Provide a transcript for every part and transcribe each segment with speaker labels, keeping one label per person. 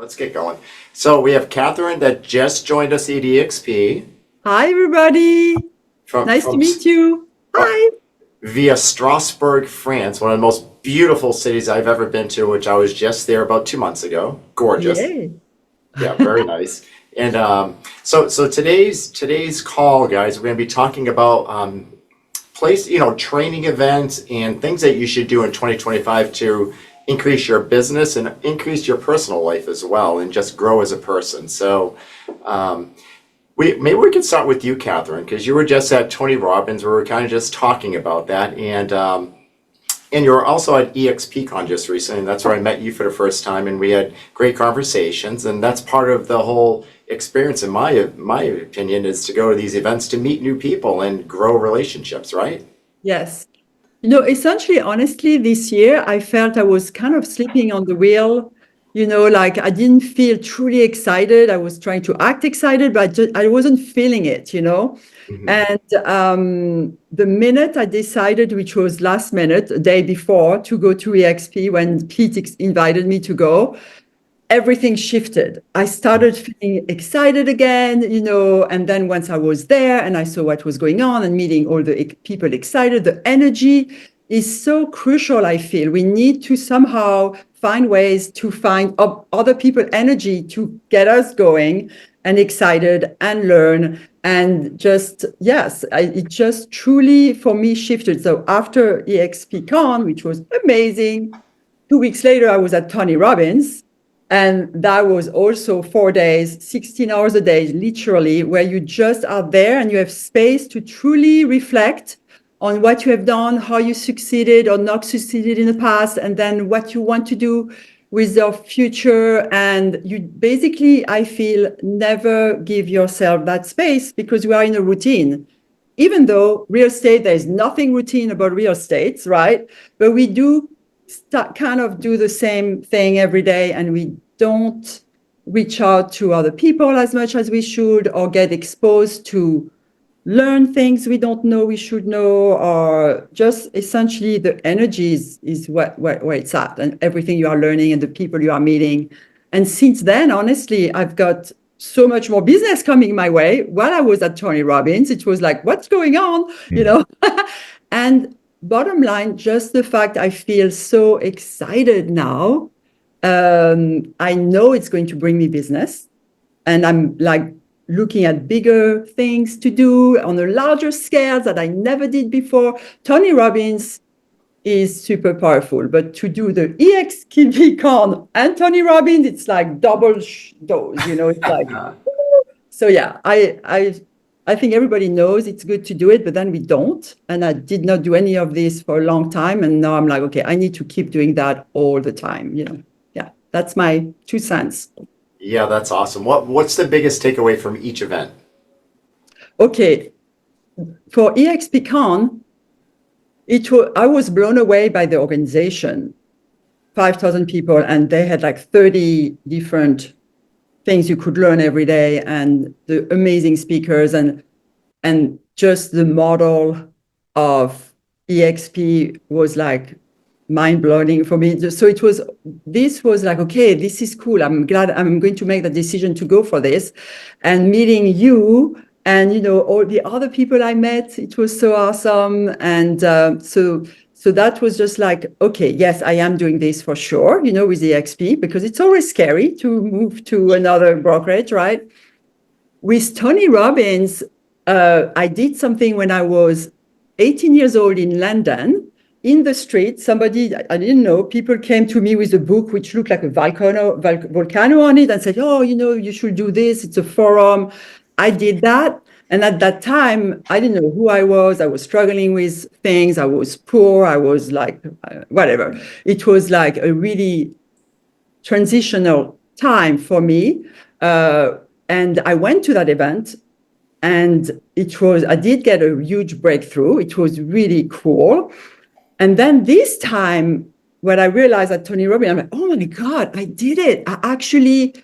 Speaker 1: Let's get going. So we have Catherine that just joined us at EXP
Speaker 2: Hi, everybody.
Speaker 1: from
Speaker 2: Nice to
Speaker 1: from
Speaker 2: meet you.
Speaker 1: uh,
Speaker 2: Hi.
Speaker 1: via Strasbourg, France, one of the most beautiful cities I've ever been to, which I was just there about 2 months ago. Gorgeous.
Speaker 2: Yay.
Speaker 1: Yeah, very nice. And so today's call, guys, we're going to be talking about training events and things that you should do in 2025 to increase your business and increase your personal life as well, and just grow as a person. So, maybe we could start with you, Catherine, because you were just at Tony Robbins. We were kind of just talking about that, and you were also at EXPCon just recently, and that's where I met you for the first time, and we had great conversations, and that's part of the whole experience, in my opinion, is to go to these events to meet new people and grow relationships, right?
Speaker 2: Yes. Essentially, honestly, this year I felt I was kind of sleeping on the wheel. Like I didn't feel truly excited. I was trying to act excited, but I wasn't feeling it.
Speaker 1: Mhm.
Speaker 2: And the minute I decided, which was last minute, the day before, to go to EXP when Pete invited me to go, everything shifted. I started feeling excited again, and then once I was there and I saw what was going on and meeting all the people excited, the energy is so crucial, I feel. We need to somehow find ways to find other people energy to get us going and excited and learn. And just, yes, it just truly for me shifted. So after EXPCon, which was amazing, 2 weeks later, I was at Tony Robbins. And that was also 4 days, 16 hours a day, literally, where you just are there and you have space to truly reflect on what you have done, how you succeeded or not succeeded in the past, and then what you want to do with your future. And you basically, I feel, never give yourself that space because you are in a routine. Even though real estate, there's nothing routine about real estate, right? But we do kind of do the same thing every day, and we don't reach out to other people as much as we should, or get exposed to learn things we don't know we should know, or just essentially the energy is where it's at, and everything you are learning and the people you are meeting. And since then, honestly, I've got so much more business coming my way. While I was at Tony Robbins, it was like, what's going on? You
Speaker 3: Mm.
Speaker 2: know? And bottom line, just the fact I feel so excited now. I know it's going to bring me business, and I'm like looking at bigger things to do on a larger scale that I never did before. Tony Robbins is super powerful, but to do the EXPCon and Tony Robbins, it's like double dose. It's like, so yeah, I think everybody knows it's good to do it, but then we don't. And I did not do any of this for a long time. And now I'm like, okay, I need to keep doing that all the time. Yeah, that's my 2 cents.
Speaker 1: Yeah, that's awesome. What's the biggest takeaway from each event?
Speaker 2: Okay, for EXPCon, I was blown away by the organization. 5,000 people, and they had like 30 different things you could learn every day, and the amazing speakers, and just the model of EXP was like mind-blowing for me. So this was like, okay, this is cool. I'm glad I'm going to make the decision to go for this. And meeting you and all the other people I met, it was so awesome. And so that was just like, okay, yes, I am doing this for sure, with EXP, because it's always scary to move to another brokerage, right? With Tony Robbins, I did something when I was 18 years old in London. In the street, somebody I didn't know, people came to me with a book which looked like a volcano on it, and said, "Oh, you should do this. It's a forum." I did that, and at that time, I didn't know who I was. I was struggling with things. I was poor. I was like, whatever. It was like a really transitional time for me. Uh, and I went to that event, and I did get a huge breakthrough. It was really cool. And then this time, when I realized at Tony Robbins, I'm like, oh my God, I did it. I actually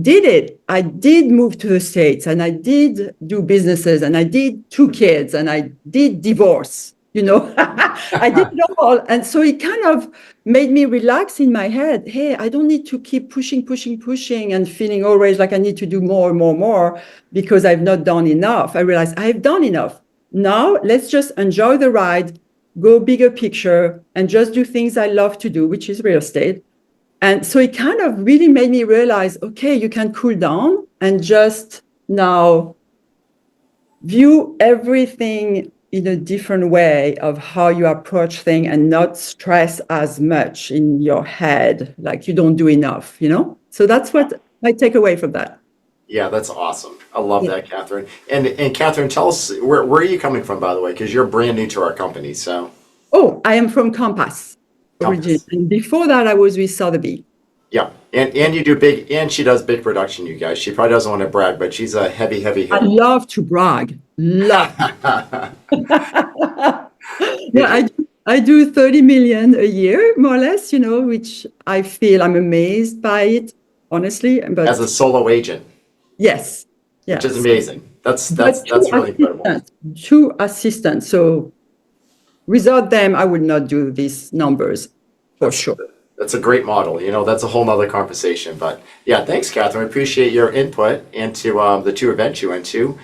Speaker 2: did it. I did move to the States, and I did do businesses, and I did 2 kids, and I did divorce, you know. I did it all. And so it kind of made me relax in my head. Hey, I don't need to keep pushing and feeling always like I need to do more because I've not done enough. I realized I've done enough. Now let's just enjoy the ride, go bigger picture, and just do things I love to do, which is real estate. And so it kind of really made me realize, okay, you can cool down and just now view everything in a different way of how you approach things and not stress as much in your head, like you don't do enough, you know? So that's what I take away from that.
Speaker 1: Yeah, that's awesome. I love that, Catherine. And Catherine, tell us where are you coming from, by the way, because you're brand new to our company. So
Speaker 2: Oh, I am from Compass originally.
Speaker 1: Compass.
Speaker 2: And before that, I was with Sotheby.
Speaker 1: Yeah, and you do big, and she does big production, you guys. She probably doesn't want to brag, but she's a heavy
Speaker 2: I
Speaker 1: hitter.
Speaker 2: love to brag. Love. Yeah, I do 30 million a year, more or less, you know, which I feel I'm amazed by it, honestly.
Speaker 1: As a
Speaker 2: But
Speaker 1: solo agent,
Speaker 2: yes,
Speaker 1: which is
Speaker 2: yes.
Speaker 1: amazing. That's
Speaker 2: But
Speaker 1: that's really incredible.
Speaker 2: two assistants. So without them, I would not do these numbers for
Speaker 1: That's
Speaker 2: sure.
Speaker 1: that's a great model. You know, that's a whole nother conversation. But yeah, thanks, Catherine. I appreciate your input into the two events you went to.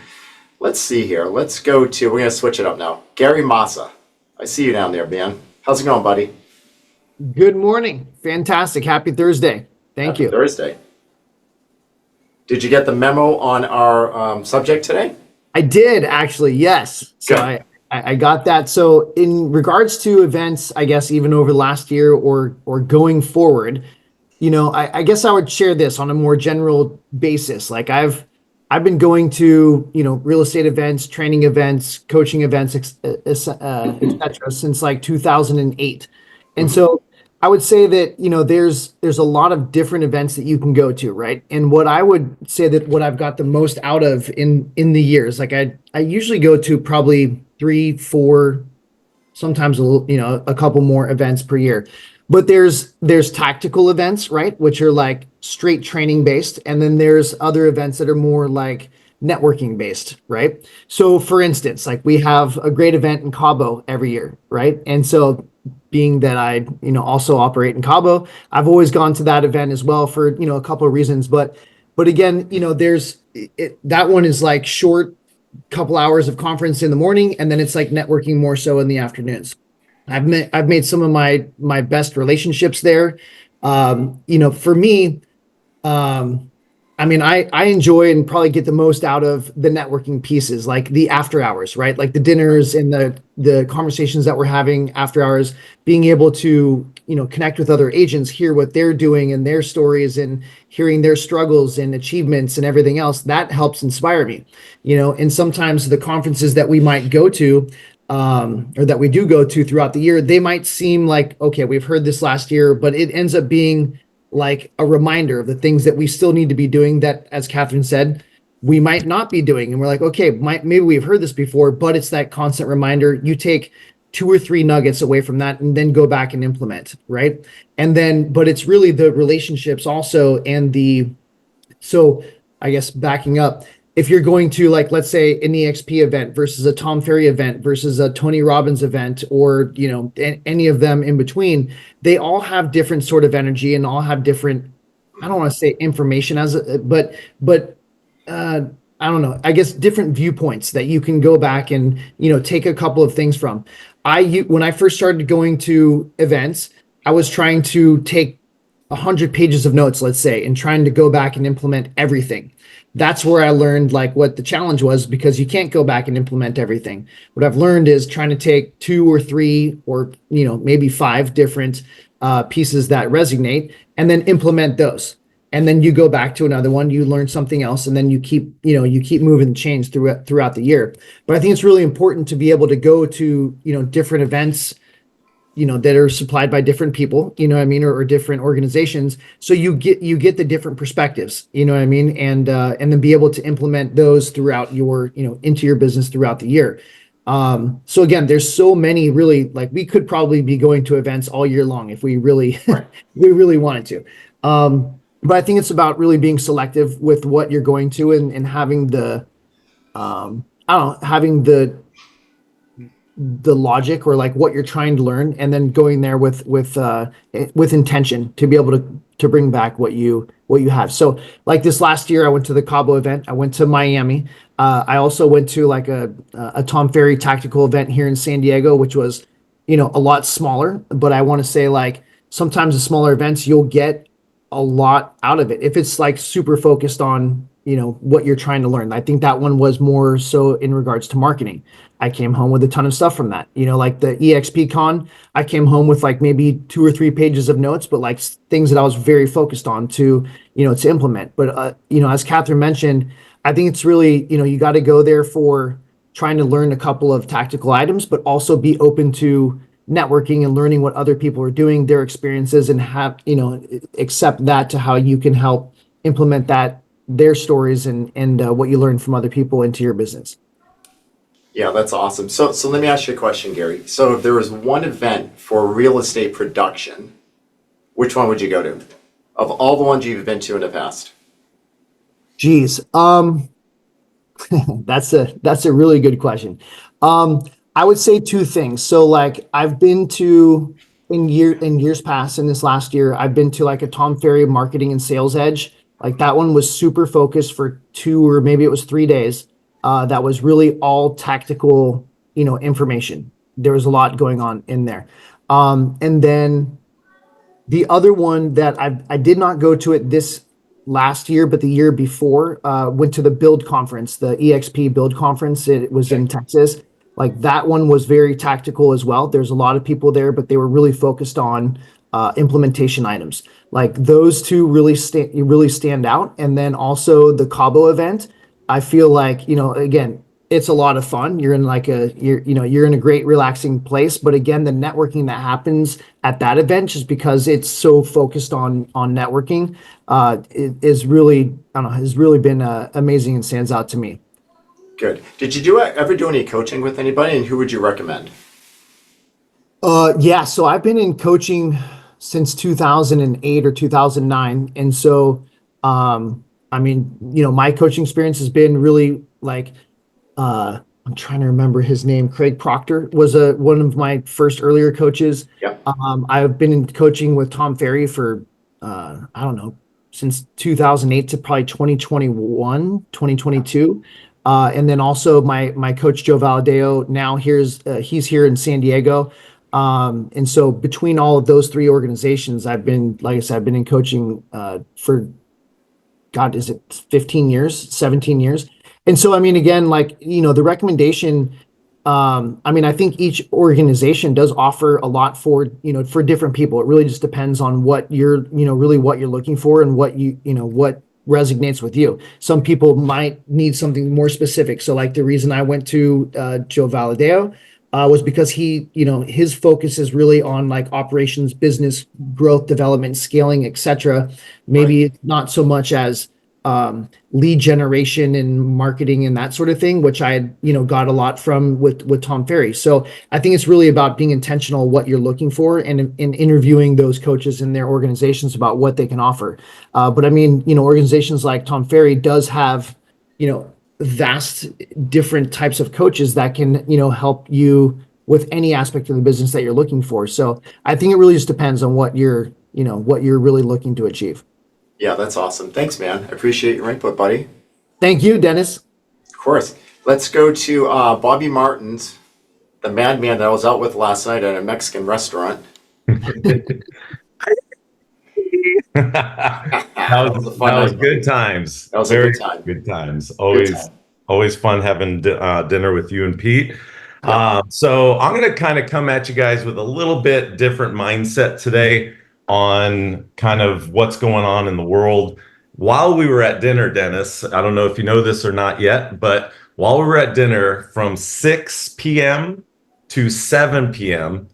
Speaker 1: Let's see here. Let's go to. We're gonna switch it up now. Gary Massa, I see you down there, man. How's it going, buddy?
Speaker 3: Good morning. Fantastic. Happy Thursday. Thank
Speaker 1: Happy
Speaker 3: you.
Speaker 1: Thursday. Did you get the memo on our subject today?
Speaker 3: I did actually, yes. So
Speaker 1: Good.
Speaker 3: I got that. So in regards to events, I guess even over the last year or going forward, you know, I guess I would share this on a more general basis. Like I've been going to, you know, real estate events, training events, coaching events, et cetera, since like 2008. And so I would say that, you know, there's a lot of different events that you can go to, right? And what I would say that what I've got the most out of in the years, like I usually go to probably 3, 4, sometimes a couple more events per year. But there's tactical events, right, which are like straight training based, and then there's other events that are more like networking based, right? So for instance, like we have a great event in Cabo every year, right? And so being that I, you know, also operate in Cabo, I've always gone to that event as well for, you know, a couple of reasons. But again, you know, that one is like short couple hours of conference in the morning, and then it's like networking more so in the afternoons. I've made some of my best relationships there. You know, for me, I mean, I enjoy and probably get the most out of the networking pieces, like the after hours, right? Like the dinners and the conversations that we're having after hours, being able to, you know, connect with other agents, hear what they're doing and their stories and hearing their struggles and achievements and everything else, that helps inspire me, you know. And sometimes the conferences that we might go to, or that we do go to throughout the year, they might seem like, okay, we've heard this last year, but it ends up being like a reminder of the things that we still need to be doing that, as Catherine said, we might not be doing. And we're like, okay, maybe we've heard this before, but it's that constant reminder. You take 2 or 3 nuggets away from that and then go back and implement, right? And then, but it's really the relationships also so I guess backing up, if you're going to, like, let's say an EXP event versus a Tom Ferry event versus a Tony Robbins event, or, you know, any of them in between, they all have different sort of energy and all have different, I don't want to say information but I don't know, I guess different viewpoints that you can go back and, you know, take a couple of things from. When I first started going to events, I was trying to take 100 pages of notes, let's say, and trying to go back and implement everything. That's where I learned like what the challenge was, because you can't go back and implement everything. What I've learned is trying to take 2 or 3 or, you know, maybe 5 different pieces that resonate and then implement those. And then you go back to another one, you learn something else, and then you keep moving the change throughout the year. But I think it's really important to be able to go to, you know, different events, you know, that are supplied by different people, you know what I mean, or different organizations. So you get the different perspectives, you know what I mean, and then be able to implement those throughout your, you know, into your business throughout the year. So again, there's so many, really, like we could probably be going to events all year long if we really we really wanted to. But I think it's about really being selective with what you're going to, and having the I don't know, having the the logic or like what you're trying to learn, and then going there with intention to be able to bring back what you have. So like this last year, I went to the Cabo event. I went to Miami. I also went to like a Tom Ferry tactical event here in San Diego, which was, a lot smaller. But I want to say like sometimes the smaller events, you'll get a lot out of it if it's like super focused on, what you're trying to learn. I think that one was more so in regards to marketing. I came home with a ton of stuff from that. Like the EXP Con, I came home with like maybe 2 or 3 pages of notes, but like things that I was very focused on to implement. But as Catherine mentioned, I think it's really, you got to go there for trying to learn a couple of tactical items, but also be open to networking and learning what other people are doing, their experiences, and have, accept that to how you can help implement their stories and what you learn from other people into your business.
Speaker 1: Yeah, that's awesome. So let me ask you a question, Gary. So if there was one event for real estate production, which one would you go to? Of all the ones you've been to in the past?
Speaker 3: Geez, that's a really good question. I would say 2 things. So like I've been to in years past, in this last year, I've been to like a Tom Ferry Marketing and Sales Edge. Like that one was super focused for 2 or maybe it was 3 days. That was really all tactical, information. There was a lot going on in there. And then the other one that I did not go to it this last year, but the year before, went to the Build Conference, the EXP Build Conference. It was in Texas. Like that one was very tactical as well. There's a lot of people there, but they were really focused on implementation items. Like those 2 really stand out. And then also the Cabo event, I feel like, again, it's a lot of fun. You're in like you're in a great relaxing place. But again, the networking that happens at that event, just because it's so focused on networking, it is really, I don't know, has really been amazing and stands out to me.
Speaker 1: Good. Did you ever do any coaching with anybody, and who would you recommend?
Speaker 3: Yeah, so I've been in coaching since 2008 or 2009. And so, I mean, my coaching experience has been really like, I'm trying to remember his name. Craig Proctor was one of my first earlier coaches.
Speaker 1: Yeah.
Speaker 3: I've been in coaching with Tom Ferry for, I don't know, since 2008 to probably 2021, 2022. And then also my coach, Joe Valadeo, now he's here in San Diego. And so between all of those 3 organizations, I've been, like I said, I've been in coaching for, God, is it 15 years, 17 years? And so, I mean, again, like, the recommendation, I mean, I think each organization does offer a lot for different people. It really just depends on what you're, really what you're looking for and what what resonates with you. Some people might need something more specific. So like the reason I went to Joe Valadeo was because he, his focus is really on like operations, business growth, development, scaling, etc. Maybe
Speaker 1: Right.
Speaker 3: not so much as lead generation and marketing and that sort of thing, which I had, got a lot from with Tom Ferry. So I think it's really about being intentional what you're looking for and in interviewing those coaches in their organizations about what they can offer. But I mean, organizations like Tom Ferry does have, vast different types of coaches that can, help you with any aspect of the business that you're looking for. So I think it really just depends on what you're really looking to achieve.
Speaker 1: Yeah, that's awesome. Thanks, man. I appreciate your input, buddy.
Speaker 3: Thank you, Dennis.
Speaker 1: Of course. Let's go to Bobby Martins, the madman that I was out with last night at a Mexican restaurant.
Speaker 4: That
Speaker 1: was a
Speaker 4: was
Speaker 1: fun night.
Speaker 4: good times.
Speaker 1: That was a
Speaker 4: Very
Speaker 1: good time.
Speaker 4: good times.
Speaker 1: Good time.
Speaker 4: Always fun having dinner with you and Pete.
Speaker 1: Yeah.
Speaker 4: So I'm going to kind of come at you guys with a little bit different mindset today on kind of what's going on in the world. While we were at dinner, Dennis, I don't know if you know this or not yet, but while we were at dinner from 6 p.m. to 7 p.m.,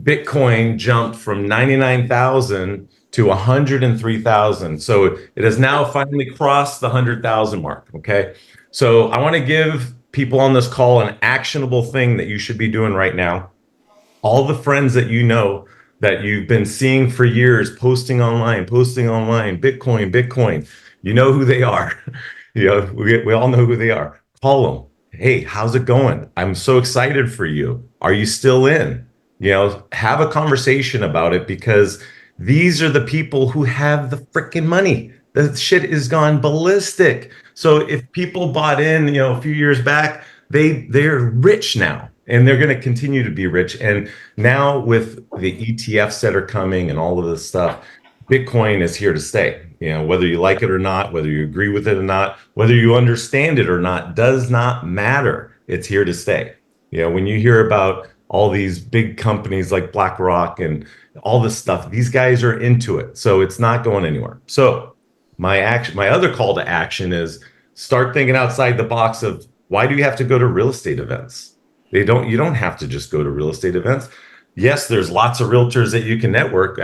Speaker 4: Bitcoin jumped from 99,000 to 103,000. So it has now finally crossed the 100,000 mark. Okay. So I want to give people on this call an actionable thing that you should be doing right now. All the friends that you know that you've been seeing for years, posting online, Bitcoin, you know who they are. We all know who they are. Call them. hey, how's it going? I'm so excited for you. Are you still in? You know, have a conversation about it, because these are the people who have the freaking money. The shit is gone ballistic. So if people bought in, you know, a few years back, they're rich now, and they're going to continue to be rich. And now with the ETFs that are coming and all of this stuff, Bitcoin is here to stay. You know, whether you like it or not, whether you agree with it or not, whether you understand it or not, does not matter. It's here to stay. You know, when you hear about all these big companies like BlackRock and all this stuff, these guys are into it. So it's not going anywhere. So my other call to action is start thinking outside the box of, why do you have to go to real estate events? You don't have to just go to real estate events. Yes, there's lots of realtors that you can network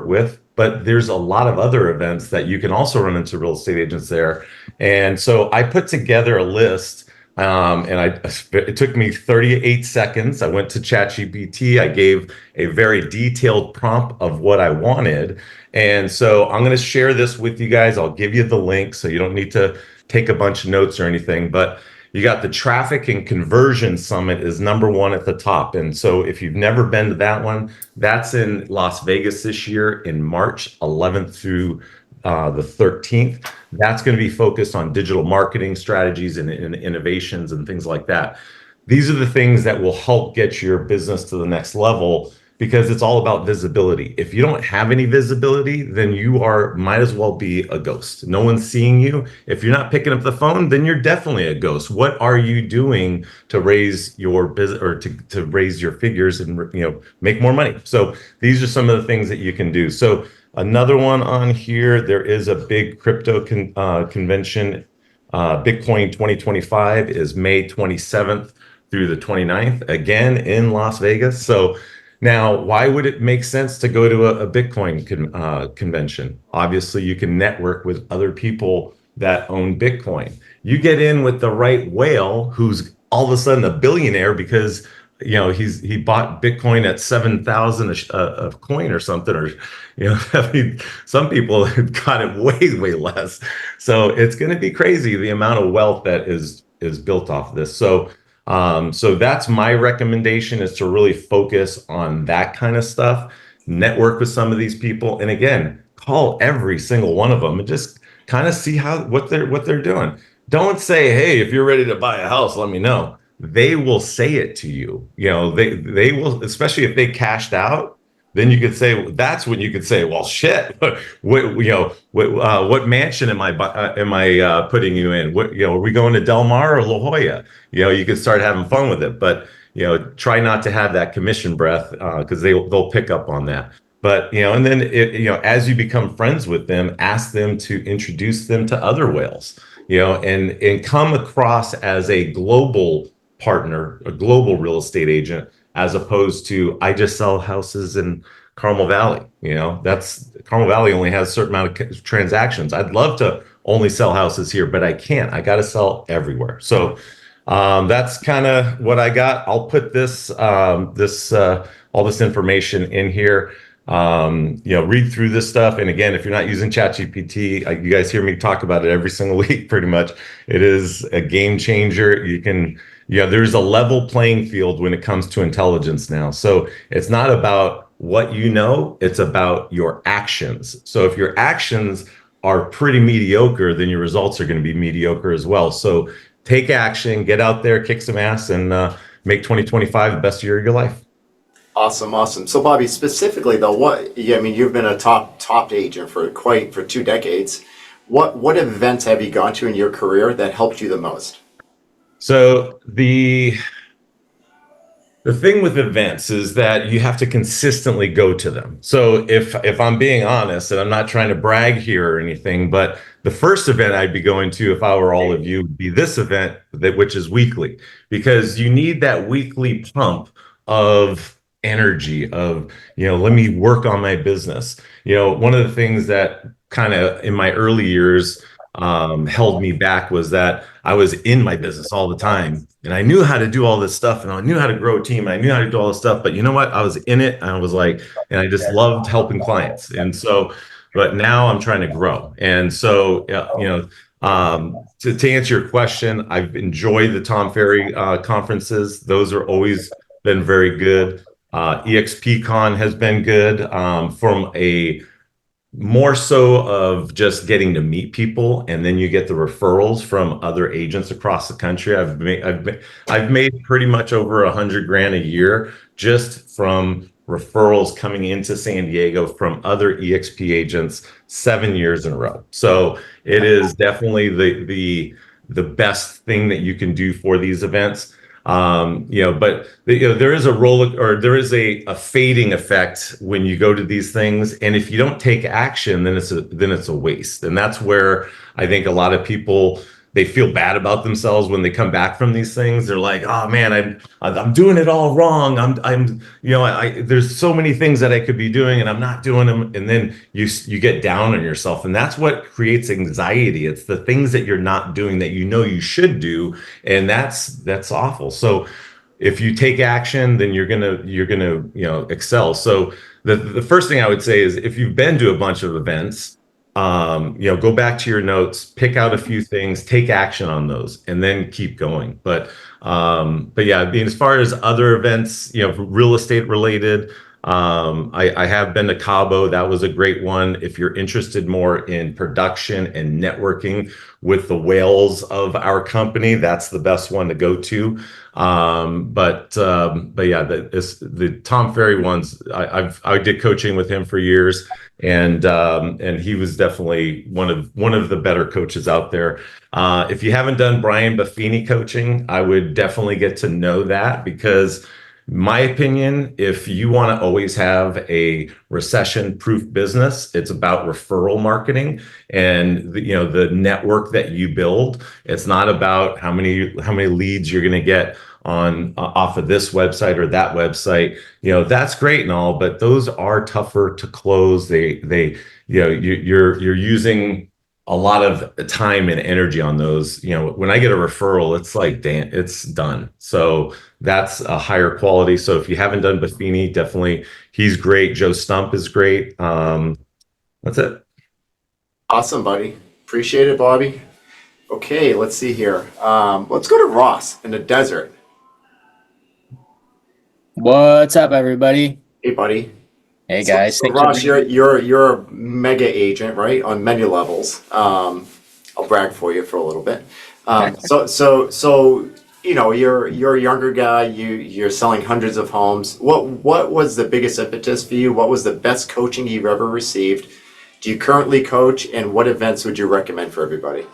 Speaker 4: with, but there's a lot of other events that you can also run into real estate agents there. And so I put together a list, it took me 38 seconds. I went to ChatGPT. I gave a very detailed prompt of what I wanted. And so I'm going to share this with you guys. I'll give you the link so you don't need to take a bunch of notes or anything, but you got the Traffic and Conversion Summit is #1 at the top. And so if you've never been to that one, that's in Las Vegas this year in March 11th through the 13th. That's going to be focused on digital marketing strategies and innovations and things like that. These are the things that will help get your business to the next level, because it's all about visibility. If you don't have any visibility, then might as well be a ghost. No one's seeing you. If you're not picking up the phone, then you're definitely a ghost. What are you doing to raise your business, or to raise your figures and, you know, make more money? So these are some of the things that you can do. So another one on here, there is a big crypto convention. Bitcoin 2025 is May 27th through the 29th, again in Las Vegas. So now, why would it make sense to go to a Bitcoin convention? Obviously, you can network with other people that own Bitcoin. You get in with the right whale, who's all of a sudden a billionaire because, you know, he bought Bitcoin at 7,000 a coin or something, or, you know, I mean, some people got it way less. So it's going to be crazy the amount of wealth that is built off of this. So that's my recommendation, is to really focus on that kind of stuff, network with some of these people, and again, call every single one of them and just kind of see what they're doing. Don't say, hey, if you're ready to buy a house, let me know. They will say it to you. You know, they will, especially if they cashed out. Then you could say, that's when you could say, well, shit, what mansion am I putting you in? What, you know, are we going to Del Mar or La Jolla? You know, you could start having fun with it, but, you know, try not to have that commission breath, because they'll pick up on that. But, you know, and then, as you become friends with them, ask them to introduce them to other whales, you know, and come across as a global partner, a global real estate agent, as opposed to, I just sell houses in Carmel Valley. You know, Carmel Valley only has a certain amount of transactions. I'd love to only sell houses here, but I can't. I got to sell everywhere. So that's kind of what I got. I'll put all this information in here. Read through this stuff. And again, if you're not using ChatGPT, you guys hear me talk about it every single week, pretty much. It is a game changer. There's a level playing field when it comes to intelligence now. So it's not about what you know, it's about your actions. So if your actions are pretty mediocre, then your results are going to be mediocre as well. So take action, get out there, kick some ass, and make 2025 the best year of your life.
Speaker 1: Awesome. So Bobby, specifically though, you've been a top agent for 2 decades. What events have you gone to in your career that helped you the most?
Speaker 4: So the thing with events is that you have to consistently go to them. So if I'm being honest, and I'm not trying to brag here or anything, but the first event I'd be going to, if I were all of you, would be this event, which is weekly, because you need that weekly pump of energy of, let me work on my business. One of the things that kind of in my early years held me back was that I was in my business all the time, and I knew how to do all this stuff, and I knew how to grow a team, and I knew how to do all this stuff. But you know what? I was in it, and I was like, and I just loved helping clients. And so but now I'm trying to grow. And so, to answer your question, I've enjoyed the Tom Ferry conferences. Those are always been very good. EXPCon has been good from a more so of just getting to meet people, and then you get the referrals from other agents across the country. I've made pretty much over $100,000 a year just from referrals coming into San Diego from other EXP agents 7 years in a row. So it is definitely the best thing that you can do for these events. But there is there is a fading effect when you go to these things, and if you don't take action, then it's a waste. And that's where I think a lot of people, they feel bad about themselves when they come back from these things. They're like, oh man, I'm doing it all wrong. There's so many things that I could be doing and I'm not doing them. And then you get down on yourself, and that's what creates anxiety. It's the things that you're not doing that you should do, and that's awful. So if you take action, then you're gonna excel. So the first thing I would say is, if you've been to a bunch of events, go back to your notes, pick out a few things, take action on those, and then keep going. But yeah, I mean, as far as other events, real estate related, I have been to Cabo. That was a great one. If you're interested more in production and networking with the whales of our company, that's the best one to go to. But yeah, the Tom Ferry ones, I did coaching with him for years, and he was definitely one of the better coaches out there. If you haven't done Brian Buffini coaching, I would definitely get to know that, because my opinion, if you want to always have a recession-proof business, it's about referral marketing and the network that you build. It's not about how many leads you're going to get off of this website or that website. That's great and all, but those are tougher to close. You're using a lot of time and energy on those. When I get a referral, it's like, damn, it's done. So that's a higher quality. So if you haven't done Buffini, definitely, he's great. Joe Stump is great. That's it.
Speaker 1: Awesome, buddy. Appreciate it, Bobby. Okay, let's see here. Let's go to Ross in the desert.
Speaker 5: What's up, everybody?
Speaker 1: Hey, buddy.
Speaker 5: Hey, guys.
Speaker 1: So Ross, you're a mega agent, right? On many levels. I'll brag for you for a little bit. So you're a younger guy. You're selling hundreds of homes. What was the biggest impetus for you? What was the best coaching you've ever received? Do you currently coach, and what events would you recommend for everybody?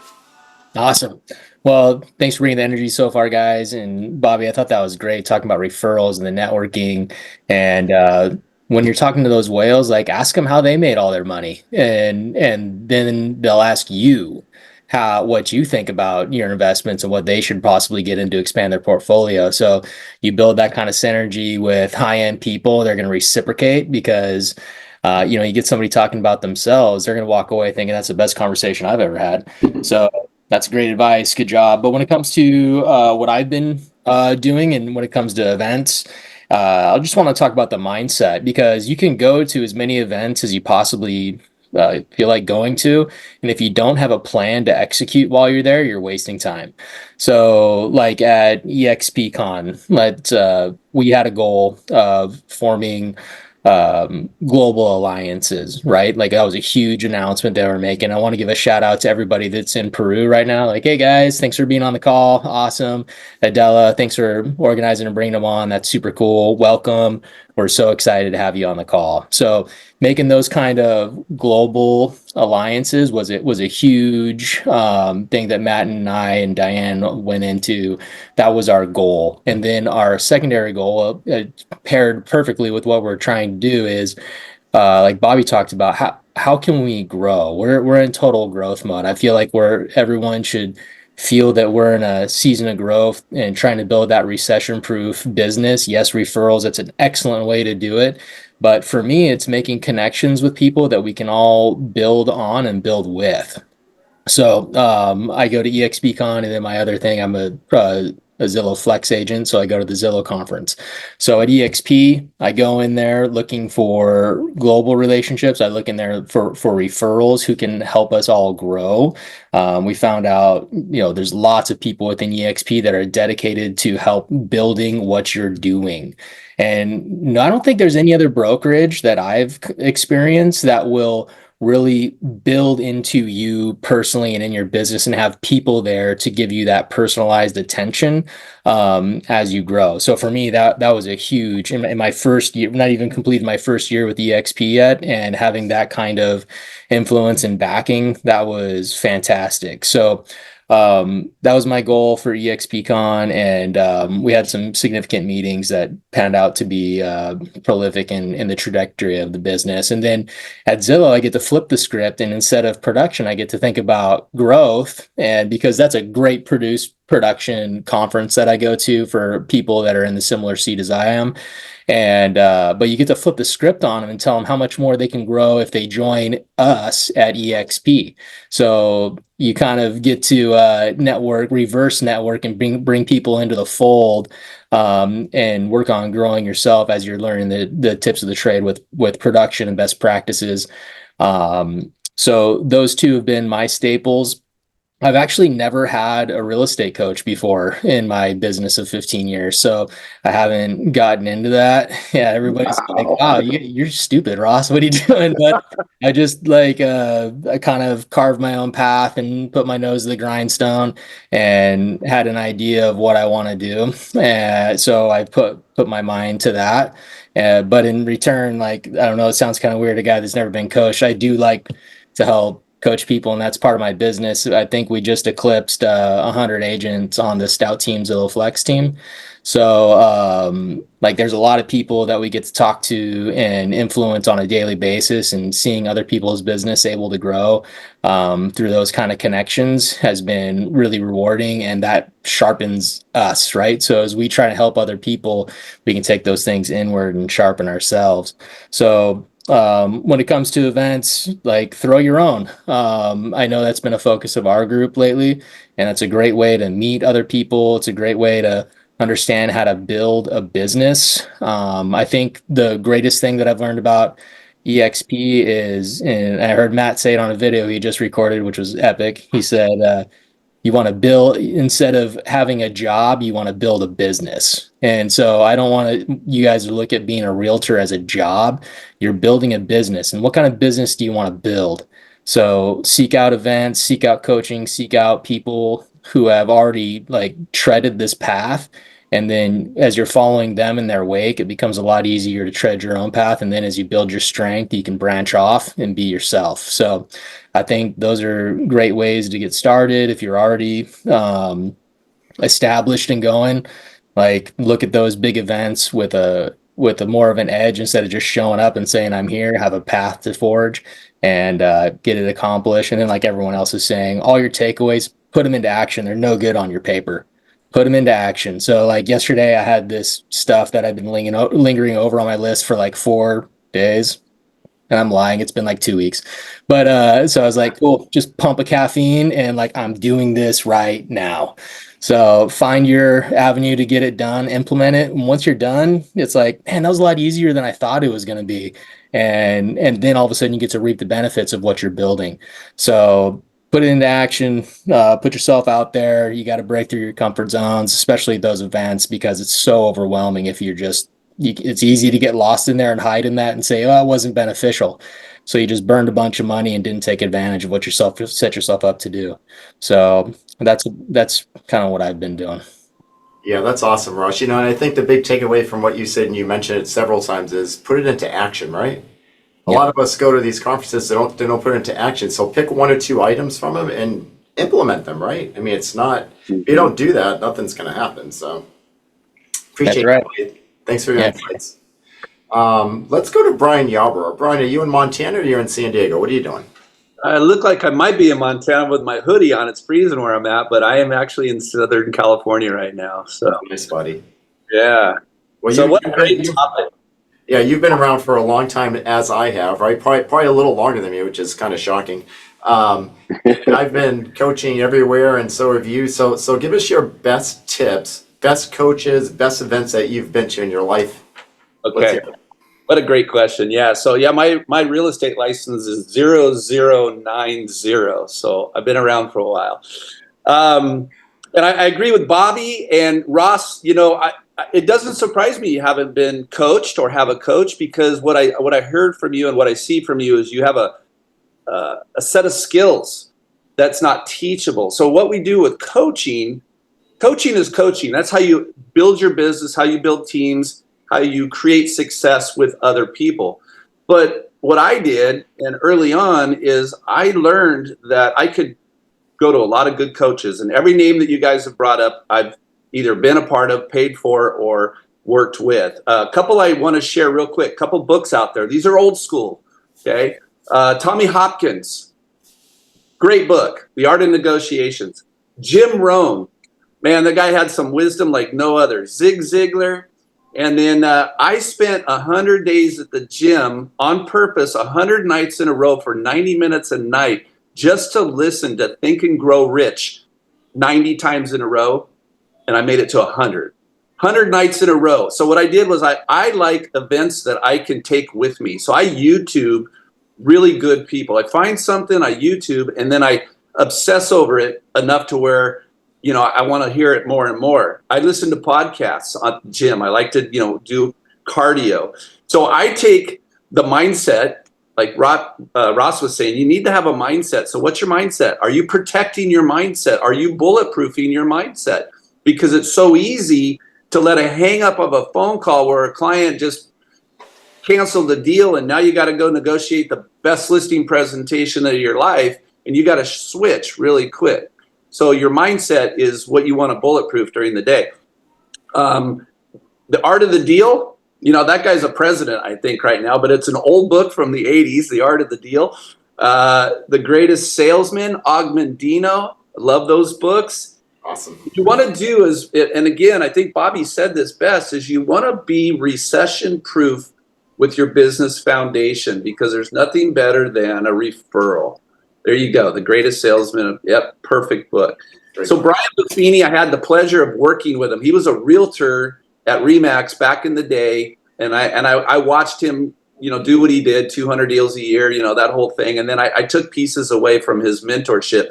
Speaker 5: Awesome. Well, thanks for bringing the energy so far, guys. And Bobby, I thought that was great, talking about referrals and the networking. And when you're talking to those whales, like, ask them how they made all their money, and then they'll ask you what you think about your investments and what they should possibly get into to expand their portfolio. So you build that kind of synergy with high-end people, they're going to reciprocate, because you get somebody talking about themselves, they're going to walk away thinking that's the best conversation I've ever had. So that's great advice. Good job. But when it comes to what I've been doing, and when it comes to events, I just want to talk about the mindset, because you can go to as many events as you possibly feel like going to, and if you don't have a plan to execute while you're there, you're wasting time. So like at EXPCon, we had a goal of forming global alliances, right? Like, that was a huge announcement they were making. I want to give a shout out to everybody that's in Peru right now. Like, hey guys, thanks for being on the call. Awesome. Adela, thanks for organizing and bringing them on. That's super cool. Welcome. We're so excited to have you on the call. So making those kind of global alliances was a huge thing that Matt and I and Diane went into. That was our goal. And then our secondary goal, paired perfectly with what we're trying to do, is like Bobby talked about, how can we grow? We're in total growth mode. I feel like everyone should feel that we're in a season of growth and trying to build that recession-proof business. Yes, referrals, it's an excellent way to do it. But for me, it's making connections with people that we can all build on and build with. So I go to EXPCon, and then my other thing, I'm a a Zillow Flex agent, so I go to the Zillow conference. So at EXP, I go in there looking for global relationships. I look in there for referrals who can help us all grow. We found out, there's lots of people within EXP that are dedicated to help building what you're doing. And no, I don't think there's any other brokerage that I've experienced that will really build into you personally and in your business and have people there to give you that personalized attention as you grow. So for me, that was a huge, in my first year, not even completed my first year with EXP yet, and having that kind of influence and backing, that was fantastic. So that was my goal for EXPCon, and we had some significant meetings that panned out to be prolific in the trajectory of the business. And then at Zillow, I get to flip the script, and instead of production, I get to think about growth. And because that's a great production conference that I go to for people that are in the similar seat as I am. And but you get to flip the script on them and tell them how much more they can grow if they join us at EXP. So you kind of get to reverse network, and bring people into the fold, and work on growing yourself as you're learning the tips of the trade with production and best practices. So those two have been my staples. I've actually never had a real estate coach before in my business of 15 years. So I haven't gotten into that. Yeah, everybody's like, wow, you're stupid, Ross. What are you doing? But I just I kind of carved my own path and put my nose to the grindstone and had an idea of what I want to do. So I put my mind to that. But in return, I don't know, it sounds kind of weird, a guy that's never been coached. I do like to help coach people, and that's part of my business. I think we just eclipsed 100 agents on the Stout Team Zillow Flex team. So there's a lot of people that we get to talk to and influence on a daily basis, and seeing other people's business able to grow through those kind of connections has been really rewarding, and that sharpens us, right? So as we try to help other people, we can take those things inward and sharpen ourselves. So when it comes to events, throw your own. I know that's been a focus of our group lately, and it's a great way to meet other people. It's a great way to understand how to build a business. I think the greatest thing that I've learned about EXP is, and I heard Matt say it on a video he just recorded, which was epic. He said, you want to build, instead of having a job, you want to build a business. And so I don't want you guys to look at being a realtor as a job. You're building a business. And what kind of business do you want to build? So seek out events, seek out coaching, seek out people who have already treaded this path. And then as you're following them in their wake, it becomes a lot easier to tread your own path. And then as you build your strength, you can branch off and be yourself. So I think those are great ways to get started. If you're already established and going, look at those big events with a more of an edge, instead of just showing up and saying, I'm here, have a path to forge and get it accomplished. And then, like everyone else is saying, all your takeaways, put them into action. They're no good on your paper. Put them into action. So yesterday I had this stuff that I've been lingering over on my list for 4 days. And I'm lying, it's been 2 weeks. But so I was like, cool, just pump a caffeine and I'm doing this right now. So find your avenue to get it done, implement it. And once you're done, it's man, that was a lot easier than I thought it was going to be. And then all of a sudden you get to reap the benefits of what you're building. So put it into action, put yourself out there. You got to break through your comfort zones, especially those events, because it's so overwhelming if it's easy to get lost in there and hide in that and say, oh, it wasn't beneficial. So you just burned a bunch of money and didn't take advantage of what set yourself up to do. So that's kind of what I've been doing.
Speaker 1: Yeah, that's awesome, Ross. And I think the big takeaway from what you said, and you mentioned it several times, is put it into action, right? A lot of us go to these conferences, they don't put it into action. So pick 1 or 2 items from them and implement them, right? I mean, it's not, if you don't do that, nothing's going to happen. So appreciate it. Thanks for your insights. Let's go to Brian Yarborough. Brian, are you in Montana or you're in San Diego? What are you doing?
Speaker 6: I look like I might be in Montana with my hoodie on. It's freezing where I'm at, but I am actually in Southern California right now. So
Speaker 1: Nice, buddy.
Speaker 6: yeah.
Speaker 1: Well,
Speaker 6: So what a great topic.
Speaker 1: Yeah, you've been around for a long time, as I have, right? Probably a little longer than me, which is kind of shocking. I've been coaching everywhere, and so have you. So give us your best tips best coaches, best events that you've been to in your life. Let's
Speaker 6: Okay.
Speaker 1: hear it.
Speaker 6: What a great question. Yeah. So yeah, my real estate license is 0090. So I've been around for a while. And I agree with Bobby and Ross. You know, it doesn't surprise me you haven't been coached or have a coach, because what I heard from you and what I see from you is you have a set of skills that's not teachable. So what we do with coaching is coaching. That's how you build your business, how you build teams, how you create success with other people. But what I did, and early on, is I learned that I could go to a lot of good coaches, and every name that you guys have brought up, I've either been a part of, paid for, or worked with. A couple I want to share real quick, couple books out there. These are old school, okay? Tommy Hopkins, great book, The Art of Negotiations. Jim Rohn, man, the guy had some wisdom like no other. Zig Ziglar. And then I spent 100 days at the gym on purpose, 100 nights in a row for 90 minutes a night, just to listen to Think and Grow Rich 90 times in a row. And I made it to 100 nights in a row. So what I did was I like events that I can take with me. So I YouTube really good people. I find something, I YouTube, and then I obsess over it enough to where, you know, I want to hear it more and more. I listen to podcasts on the gym. I like to, you know, do cardio. So I take the mindset, like Ross was saying, you need to have a mindset. So what's your mindset? Are you protecting your mindset? Are you bulletproofing your mindset? Because it's so easy to let a hang up of a phone call where a client just canceled the deal and now you got to go negotiate the best listing presentation of your life, and you got to switch really quick. So your mindset is what you want to bulletproof during the day. The Art of the Deal, you know, that guy's a president, I think, right now, but it's an old book from the 80s, The Art of the Deal. The Greatest Salesman, Og Mandino, I love those books.
Speaker 1: Awesome.
Speaker 6: What you want to do is, and again, I think Bobby said this best, is you want to be recession proof with your business foundation, because there's nothing better than a referral. There you go. The Greatest Salesman. Yep. Perfect book.
Speaker 1: Great.
Speaker 6: So Brian Buffini, I had the pleasure of working with him. He was a realtor at Remax back in the day. And I watched him, you know, do what he did, 200 deals a year, you know, that whole thing. And then I took pieces away from his mentorship.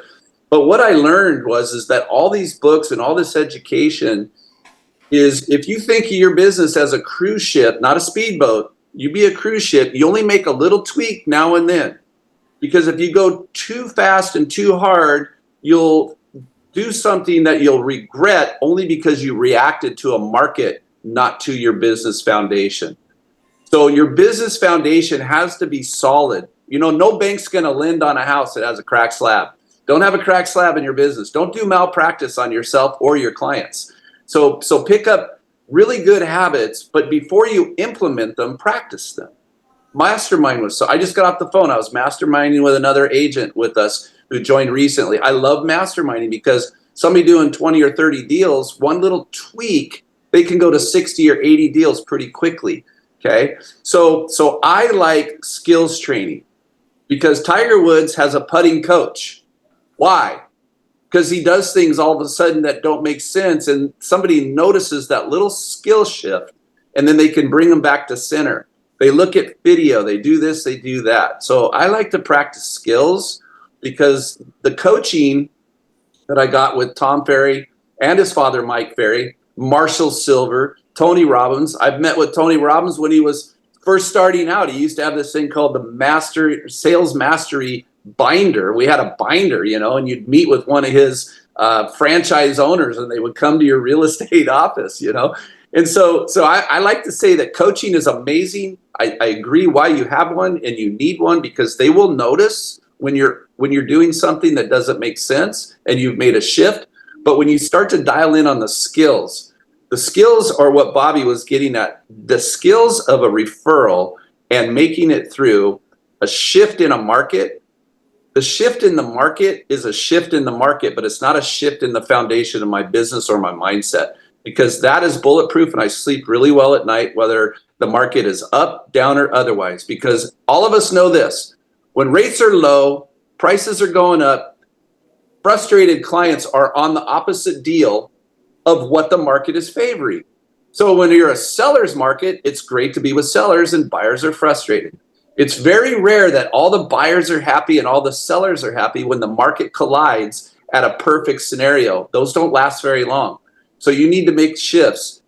Speaker 6: But what I learned is that all these books and all this education is, if you think of your business as a cruise ship, not a speedboat, you be a cruise ship, you only make a little tweak now and then. Because if you go too fast and too hard, you'll do something that you'll regret only because you reacted to a market, not to your business foundation. So your business foundation has to be solid. You know, no bank's going to lend on a house that has a cracked slab. Don't have a cracked slab in your business. Don't do malpractice on yourself or your clients. So pick up really good habits, but before you implement them, practice them. Mastermind was, so I just got off the phone. I was masterminding with another agent with us who joined recently. I love masterminding because somebody doing 20 or 30 deals, one little tweak, they can go to 60 or 80 deals pretty quickly. Okay. So I like skills training because Tiger Woods has a putting coach. Why? Because he does things all of a sudden that don't make sense, and somebody notices that little skill shift, and then they can bring them back to center. They look at video, they do this, they do that. So I like to practice skills because the coaching that I got with Tom Ferry and his father, Mike Ferry, Marshall Silver, Tony Robbins. I've met with Tony Robbins when he was first starting out. He used to have this thing called the Sales Mastery binder. We had a binder, you know, and you'd meet with one of his franchise owners and they would come to your real estate office, you know. And so I like to say that coaching is amazing. I agree why you have one and you need one, because they will notice when you're doing something that doesn't make sense and you've made a shift. But when you start to dial in on the skills are what Bobby was getting at. The skills of a referral and making it through a shift in a market. The shift in the market is a shift in the market, but it's not a shift in the foundation of my business or my mindset, because that is bulletproof and I sleep really well at night, whether the market is up, down, or otherwise, because all of us know this. When rates are low, prices are going up, frustrated clients are on the opposite deal of what the market is favoring. So when you're a seller's market, it's great to be with sellers and buyers are frustrated. It's very rare that all the buyers are happy and all the sellers are happy when the market collides at a perfect scenario. Those don't last very long. So you need to make shifts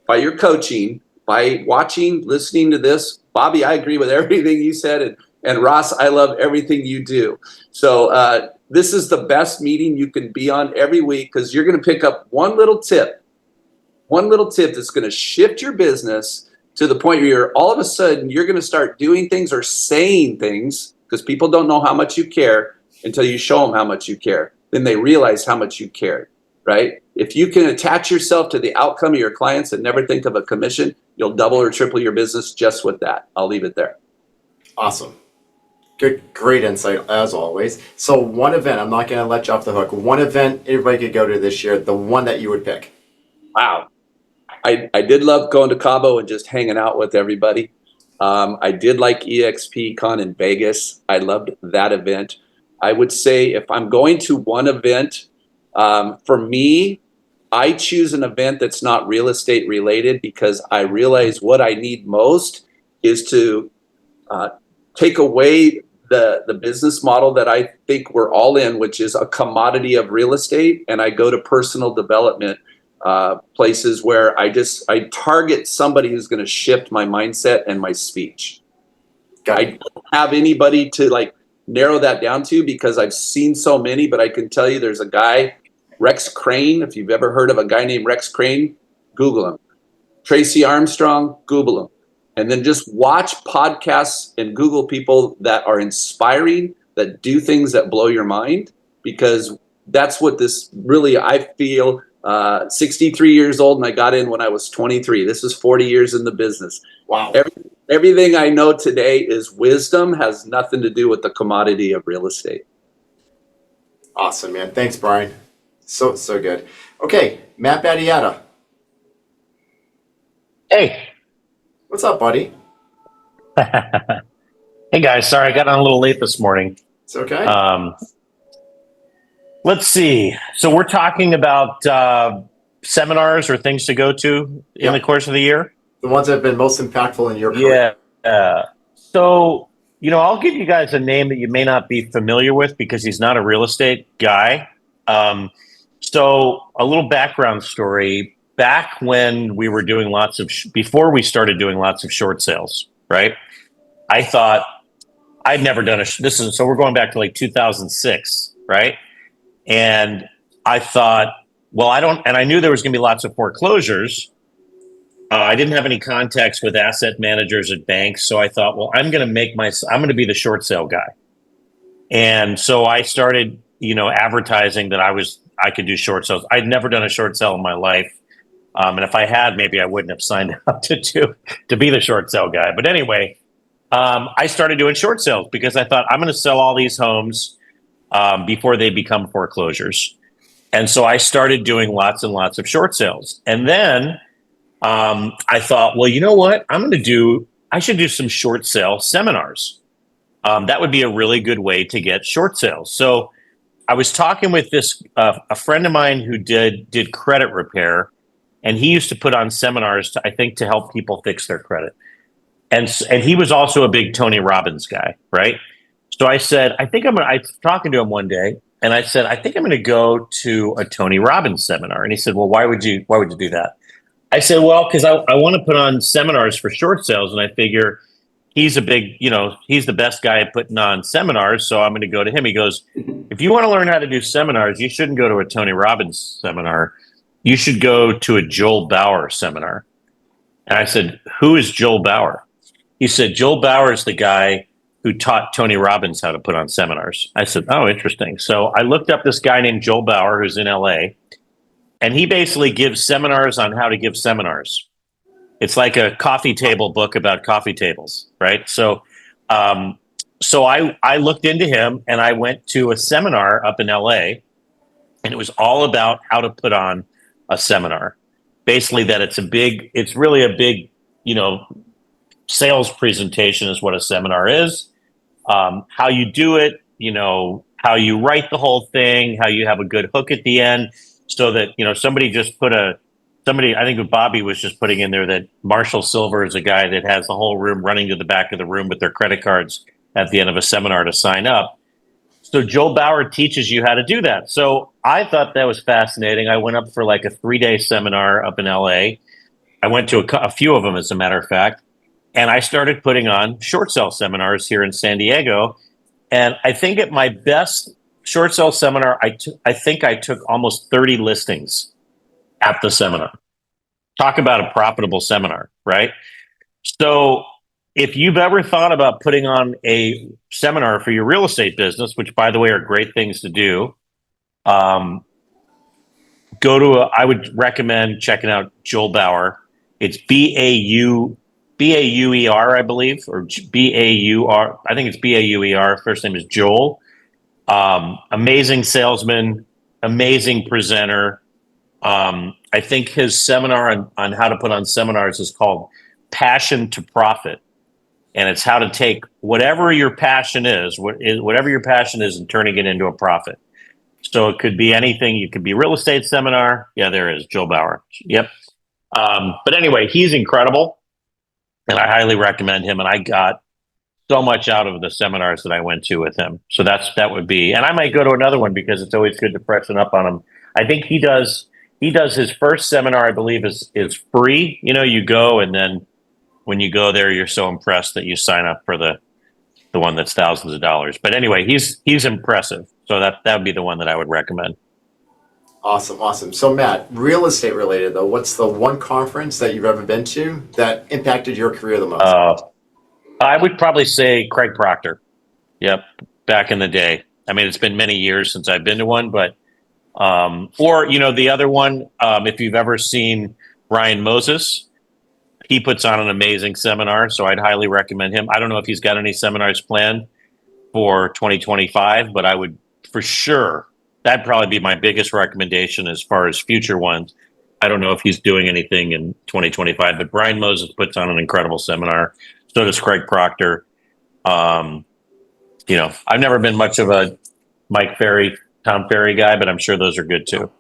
Speaker 6: by your coaching, by watching, listening to this. Bobby, I agree with everything you said. And Ross, I love everything you do. So this is the best meeting you can be on every week because you're going to pick up one little tip that's going to shift your business to the point where you're all of a sudden you're going to start doing things or saying things because people don't know how much you care until you show them how much you care. Then they realize how much you care, right? If you can attach yourself to the outcome of your clients and never think of a commission, you'll double or triple your business just with that. I'll leave it there.
Speaker 1: Awesome. Good, great insight as always. So one event, I'm not going to let you off the hook. One event everybody could go to this year, the one that you would pick.
Speaker 6: Wow. I did love going to Cabo and just hanging out with everybody. I did like EXPCon in Vegas. I loved that event. I would say if I'm going to one event, for me, I choose an event that's not real estate related because I realize what I need most is to take away the business model that I think we're all in, which is a commodity of real estate. And I go to personal development places where I target somebody who's going to shift my mindset and my speech. I don't have anybody to like narrow that down to because I've seen so many, but I can tell you there's a guy, Rex Crane. If you've ever heard of a guy named Rex Crane, Google him. Tracy Armstrong, Google him. And then just watch podcasts and Google people that are inspiring, that do things that blow your mind, because that's what this really, I feel, 63 years old and I got in when I was 23. This is 40 years in the business.
Speaker 1: Wow.
Speaker 6: Everything I know today is wisdom, has nothing to do with the commodity of real estate.
Speaker 1: Awesome, man. Thanks, Brian. So good. Okay, Matt Battiata.
Speaker 7: Hey.
Speaker 1: What's up, buddy?
Speaker 7: Hey guys, sorry I got on a little late this morning.
Speaker 1: It's okay.
Speaker 7: Let's see. So we're talking about seminars or things to go to in the course of the year.
Speaker 1: The ones that have been most impactful in your career.
Speaker 7: Yeah. So, I'll give you guys a name that you may not be familiar with because he's not a real estate guy. So a little background story. Back when we were doing before we started doing lots of short sales, right? I thought I'd never done so we're going back to like 2006, right? And I thought, I knew there was going to be lots of foreclosures. I didn't have any contacts with asset managers at banks. So I thought, I'm going to be the short sale guy. And so I started, advertising that I could do short sales. I'd never done a short sale in my life. And if I had, maybe I wouldn't have signed up to be the short sale guy. But anyway, I started doing short sales because I thought I'm going to sell all these homes before they become foreclosures. And so I started doing lots and lots of short sales. And then I thought, you know what? I should do some short sale seminars. That would be a really good way to get short sales. So I was talking with a friend of mine who did credit repair, and he used to put on seminars to help people fix their credit. And he was also a big Tony Robbins guy, right? So I said, I was talking to him one day and I said, I think I'm going to go to a Tony Robbins seminar. And he said, well, why would you do that? I said, well, because I want to put on seminars for short sales. And I figure he's he's the best guy at putting on seminars. So I'm going to go to him. He goes, if you want to learn how to do seminars, you shouldn't go to a Tony Robbins seminar. You should go to a Joel Bauer seminar. And I said, who is Joel Bauer? He said, Joel Bauer is the guy who taught Tony Robbins how to put on seminars. I said, oh, interesting. So I looked up this guy named Joel Bauer, who's in LA, and he basically gives seminars on how to give seminars. It's like a coffee table book about coffee tables, right? So I looked into him and I went to a seminar up in LA, and it was all about how to put on a seminar. Basically that it's really a big, sales presentation is what a seminar is. How you do it, how you write the whole thing, how you have a good hook at the end. so that, somebody just I think Bobby was just putting in there that Marshall Silver is a guy that has the whole room running to the back of the room with their credit cards at the end of a seminar to sign up. So Joel Bauer teaches you how to do that. So I thought that was fascinating. I went up for like a 3-day seminar up in LA. I went to a few of them, as a matter of fact, and I started putting on short sale seminars here in San Diego. And I think at my best short sale seminar, I think I took almost 30 listings at the seminar. Talk about a profitable seminar, right? So if you've ever thought about putting on a seminar for your real estate business, which by the way are great things to do, I would recommend checking out Joel Bauer. It's Bauer, I believe, or Baur. I think it's Bauer. First name is Joel. Amazing salesman, amazing presenter. I think his seminar on how to put on seminars is called Passion to Profit. And it's how to take whatever your passion is, and turning it into a profit. So it could be anything. You could be real estate seminar. Yeah, there is Joel Bauer. Yep. But anyway, he's incredible, and I highly recommend him. And I got so much out of the seminars that I went to with him. So that would be, and I might go to another one because it's always good to freshen up on him. I think he does his first seminar, I believe, is free. You go, and then when you go there, you're so impressed that you sign up for the one that's thousands of dollars. But anyway, he's impressive. So that would be the one that I would recommend.
Speaker 1: Awesome. So Matt, real estate related though, what's the one conference that you've ever been to that impacted your career the most?
Speaker 7: I would probably say Craig Proctor. Yep. Back in the day. I mean, it's been many years since I've been to one, but, or, the other one, if you've ever seen Brian Moses, he puts on an amazing seminar. So I'd highly recommend him. I don't know if he's got any seminars planned for 2025, but I would for sure, that'd probably be my biggest recommendation as far as future ones. I don't know if he's doing anything in 2025, but Brian Moses puts on an incredible seminar. So does Craig Proctor. I've never been much of a Mike Ferry, Tom Ferry guy, but I'm sure those are good too.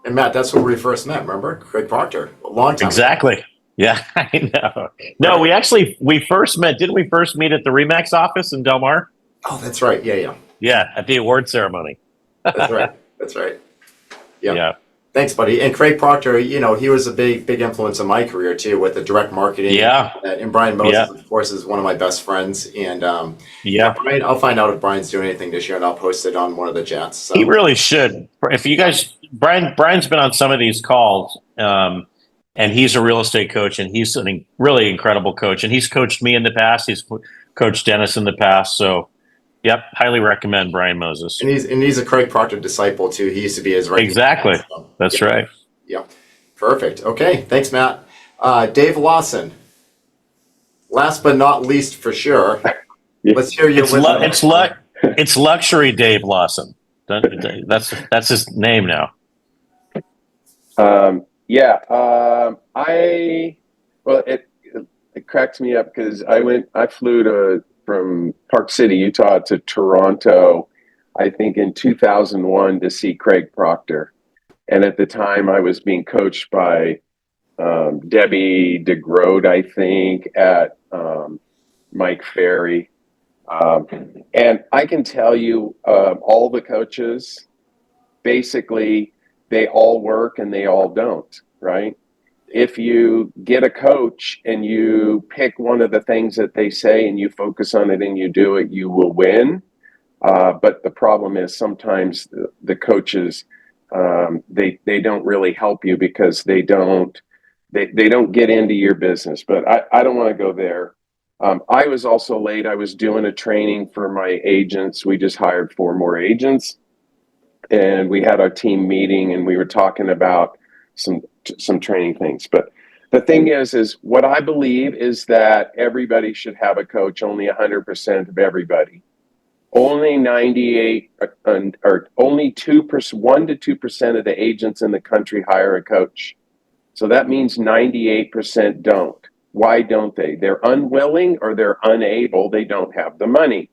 Speaker 1: And Matt, that's where we first met, remember? Craig Proctor, a long time
Speaker 7: Exactly.
Speaker 1: ago.
Speaker 7: Yeah, I know. No, we first met. Didn't we first meet at the Remax office in Del Mar?
Speaker 1: Oh, that's right. Yeah.
Speaker 7: Yeah, at the award ceremony.
Speaker 1: That's right.
Speaker 7: Yeah.
Speaker 1: Thanks, buddy. And Craig Proctor, he was a big influence in my career too with the direct marketing.
Speaker 7: Yeah.
Speaker 1: And Brian Moses, of course, is one of my best friends. And Brian, I'll find out if Brian's doing anything this year, and I'll post it on one of the chats. So.
Speaker 7: He really should. If you guys, Brian's been on some of these calls, and he's a real estate coach, and he's a really incredible coach. And he's coached me in the past. He's coached Dennis in the past. So, yep, highly recommend Brian Moses.
Speaker 1: And he's a Craig Proctor disciple too. He used to be his right.
Speaker 7: Exactly. That's right.
Speaker 1: Yeah. Perfect. Okay. Thanks, Matt. Dave Lawson. Last but not least, for sure. Let's hear your.
Speaker 7: It's luxury Dave Lawson. That's his name now.
Speaker 8: It cracks me up because I flew from Park City, Utah to Toronto, I think in 2001 to see Craig Proctor. And at the time I was being coached by Debbie DeGroote, I think, at Mike Ferry. And I can tell you all the coaches, basically, they all work and they all don't, right? If you get a coach and you pick one of the things that they say and you focus on it and you do it, you will win. But the problem is sometimes the coaches, they don't really help you because they don't get into your business. But I don't want to go there. I was also late. I was doing a training for my agents. We just hired 4 more agents. And we had our team meeting and we were talking about some training things. But the thing is what I believe is that everybody should have a coach, only 100% of everybody. Only 98 or only 1% to 2% of the agents in the country hire a coach. So that means 98% don't. Why don't they? They're unwilling or they're unable. They don't have the money.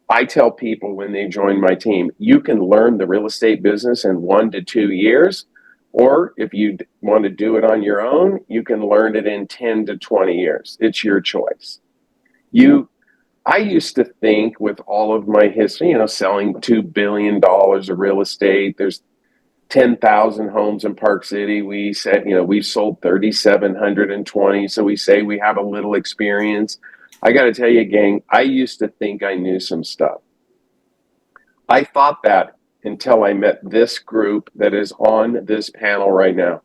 Speaker 8: I tell people when they join my team, you can learn the real estate business in 1 to 2 years, Or if you want to do it on your own, you can learn it in 10 to 20 years. It's your choice. I used to think with all of my history, selling $2 billion of real estate, there's 10,000 homes in Park City. We said, we've sold 3,720. So we say we have a little experience. I got to tell you, gang, I used to think I knew some stuff. I thought that until I met this group that is on this panel right now.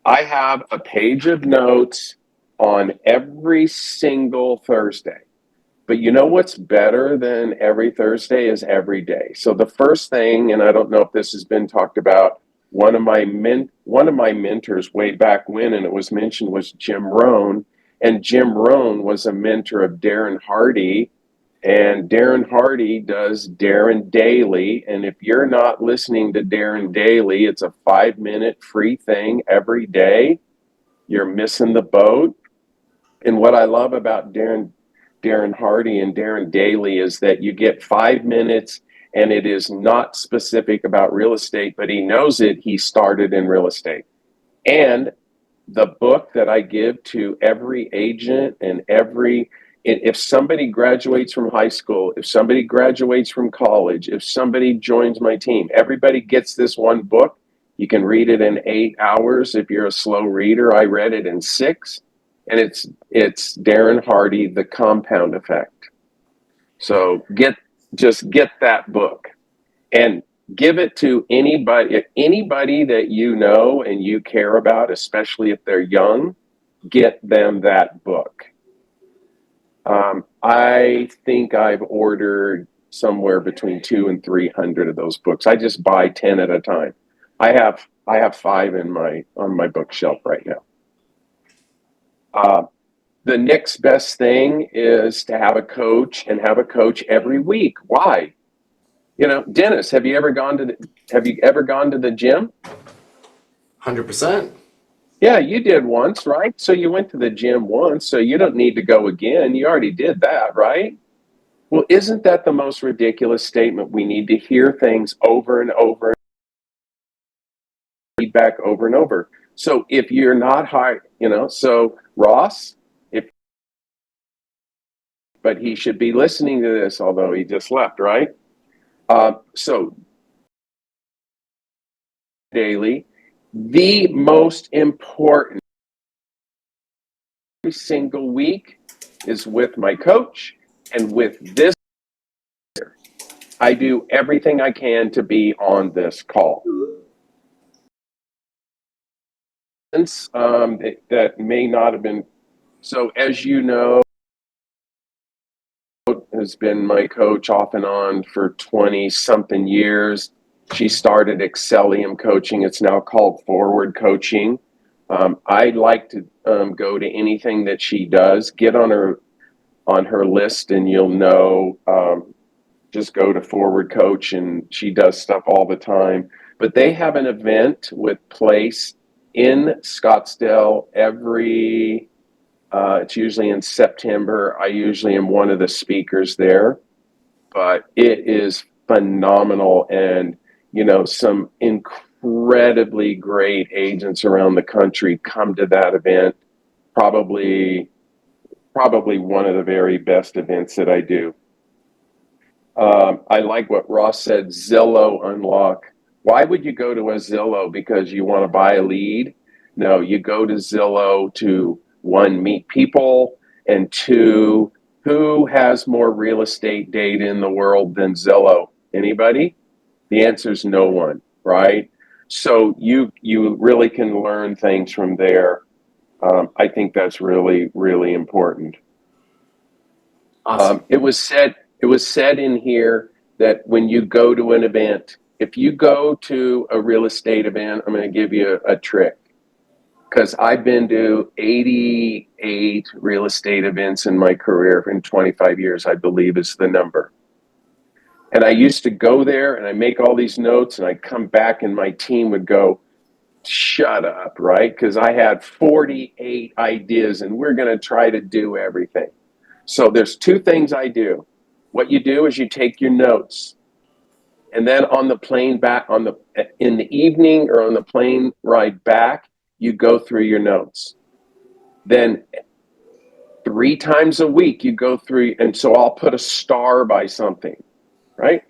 Speaker 8: I have a page of notes on every single Thursday. But you know what's better than every Thursday is every day. So the first thing, and I don't know if this has been talked about, one of my mentors way back when, and it was mentioned, was Jim Rohn. And Jim Rohn was a mentor of Darren Hardy. And Darren Hardy does Darren Daily. And if you're not listening to Darren Daily, it's a 5-minute free thing every day. You're missing the boat. And what I love about Darren Hardy and Darren Daily is that you get 5 minutes, and it is not specific about real estate, but he knows it. He started in real estate. And the book that I give to every agent and if somebody graduates from high school, if somebody graduates from college, if somebody joins my team, everybody gets this one book. You can read it in 8 hours. If you're a slow reader, I read it in 6. And it's Darren Hardy, The Compound Effect. So just get that book and give it to anybody that you know and you care about, especially if they're young. Get them that book. I think I've ordered somewhere between 200 and 300 of those books. I just buy 10 at a time. I have 5 on my bookshelf right now. The next best thing is to have a coach and have a coach every week. Why? Dennis, have you ever gone to the gym?
Speaker 1: 100%.
Speaker 8: Yeah, you did once, right? So you went to the gym once, so you don't need to go again. You already did that, right? Well, isn't that the most ridiculous statement? We need to hear things over and over, feedback over and over. So if you're not high, so Ross, but he should be listening to this, although he just left, right? So daily, the most important every single week is with my coach and with this. I do everything I can to be on this call. That may not have been, so as you know, has been my coach off and on for 20 something years. She started Excellium Coaching. It's now called Forward Coaching. I like to go to anything that she does. Get on her list and you'll know. Just go to Forward Coach, and she does stuff all the time. But they have an event with Place in Scottsdale it's usually in September. I usually am one of the speakers there, but it is phenomenal. And, some incredibly great agents around the country come to that event. Probably one of the very best events that I do. I like what Ross said, Zillow Unlock. Why would you go to a Zillow? Because you want to buy a lead? No, you go to Zillow to, 1, meet people, and 2, who has more real estate data in the world than Zillow? Anybody? The answer is no one, right? So you really can learn things from there. I think that's really, really important.
Speaker 1: Awesome.
Speaker 8: It was said in here that when you go to an event, if you go to a real estate event, I'm going to give you a trick. Because I've been to 88 real estate events in my career in 25 years, I believe is the number. And I used to go there and I make all these notes and I'd come back and my team would go, shut up, right? Because I had 48 ideas and we're going to try to do everything. So there's 2 things I do. What you do is you take your notes And then on the plane back in the evening or on the plane ride back, you go through your notes. Then 3 times a week you go through, and so I'll put a star by something, right?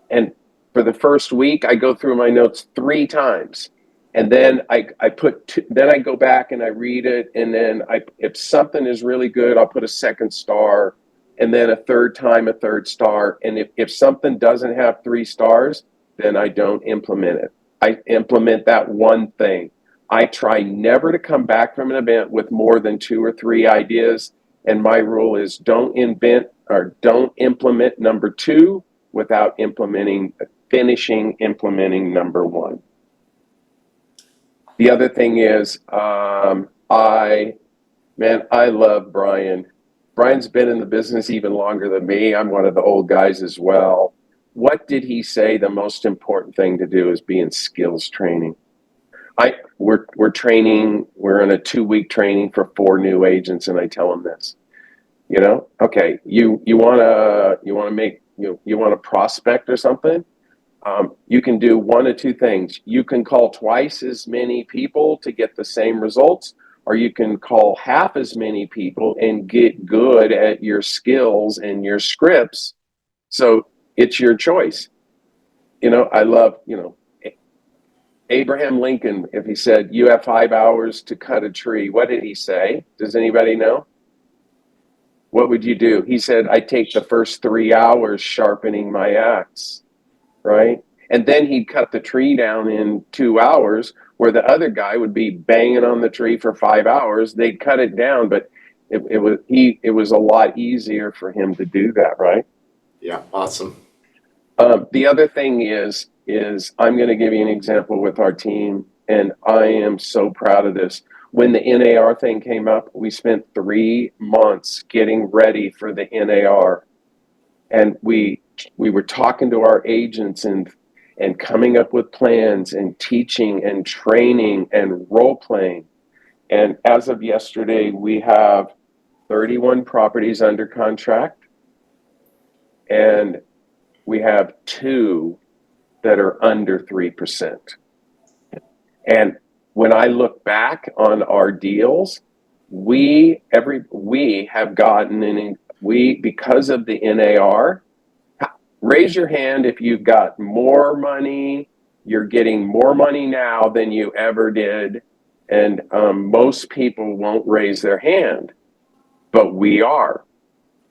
Speaker 8: And for the first week, I go through my notes 3 times. And then I put then I go back and I read it, and then if something is really good, I'll put a second star, and then a third time a third star. And if something doesn't have 3 stars, then I don't implement it. I implement that one thing. I try never to come back from an event with more than 2 or 3 ideas. And my rule is don't implement number 2 without finishing implementing number 1. The other thing is, I love Brian. Brian's been in the business even longer than me. I'm one of the old guys as well. What did he say the most important thing to do is be in skills training? We're training, we're in a 2-week training for 4 new agents, and I tell them this. Okay, you want to prospect or something? You can do 1 of 2 things. You can call twice as many people to get the same results, or you can call half as many people and get good at your skills and your scripts. So it's your choice. I love, Abraham Lincoln, if he said, you have 5 hours to cut a tree, what did he say? Does anybody know? What would you do? He said, I take the first 3 hours sharpening my axe. Right? And then he'd cut the tree down in 2 hours, where the other guy would be banging on the tree for 5 hours. They'd cut it down, but it was a lot easier for him to do that, right?
Speaker 1: Yeah, awesome.
Speaker 8: The other thing is I'm going to give you an example with our team, and I am so proud of this. When the NAR thing came up, we spent 3 months getting ready for the NAR, and we were talking to our agents and coming up with plans and teaching and training and role playing. And as of yesterday, we have 31 properties under contract, and we have 2 that are under 3%. And when I look back on our deals, we have gotten because of the NAR. Raise your hand if you've got more money. You're getting more money now than you ever did. And most people won't raise their hand, but we are.